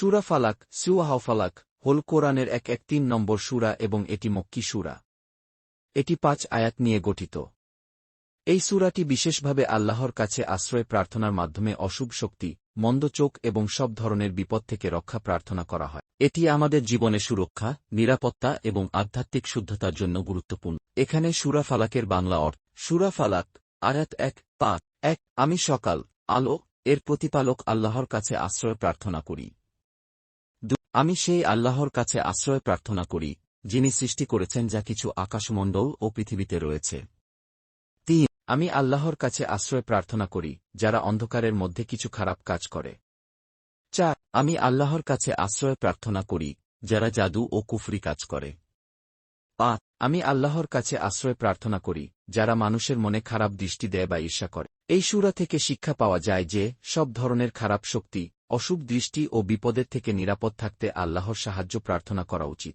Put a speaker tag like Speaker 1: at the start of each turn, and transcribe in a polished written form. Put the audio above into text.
Speaker 1: সূরা ফালাক, সূরা ফালাক, হল কোরআনের 1-3 নম্বর সূরা এবং এটি মক্কি সূরা। এটি 5 আয়াত নিয়ে গঠিত। এই সূরাটি বিশেষভাবে আল্লাহর কাছে আশ্রয় প্রার্থনার মাধ্যমে অশুভ শক্তি, মন্দ চোখ এবং সব ধরনের বিপদ থেকে রক্ষা প্রার্থনা করা হয়। এটি আমাদের জীবনে সুরক্ষা, নিরাপত্তা এবং আধ্যাত্মিক শুদ্ধতার জন্য গুরুত্বপূর্ণ। এখানে সূরা ফালাকের বাংলা অর্থ। সূরা ফালাক, আয়াত 1-5। আমি সকাল, আলো, এর প্রতিপালক আল্লাহর কাছে আশ্রয় প্রার্থনা করি। আমি সেই আল্লাহর কাছে আশ্রয় প্রার্থনা করি, যিনি সৃষ্টি করেছেন যা কিছু আকাশমণ্ডল ও পৃথিবীতে রয়েছে। আমি আল্লাহর কাছে আশ্রয় প্রার্থনা করি, যারা অন্ধকারের মধ্যে কিছু খারাপ কাজ করে। আমি আল্লাহর কাছে আশ্রয় প্রার্থনা করি, যারা জাদু ও কুফরি কাজ করে। আমি আল্লাহর কাছে আশ্রয় প্রার্থনা করি, যারা মানুষের মনে খারাপ দৃষ্টি দেয় বা ঈর্ষা করে। এই সূরা থেকে শিক্ষা পাওয়া যায় যে, সব ধরনের খারাপ শক্তি, অশুভ দৃষ্টি ও বিপদের থেকে নিরাপদ থাকতে আল্লাহর সাহায্য প্রার্থনা করা উচিত।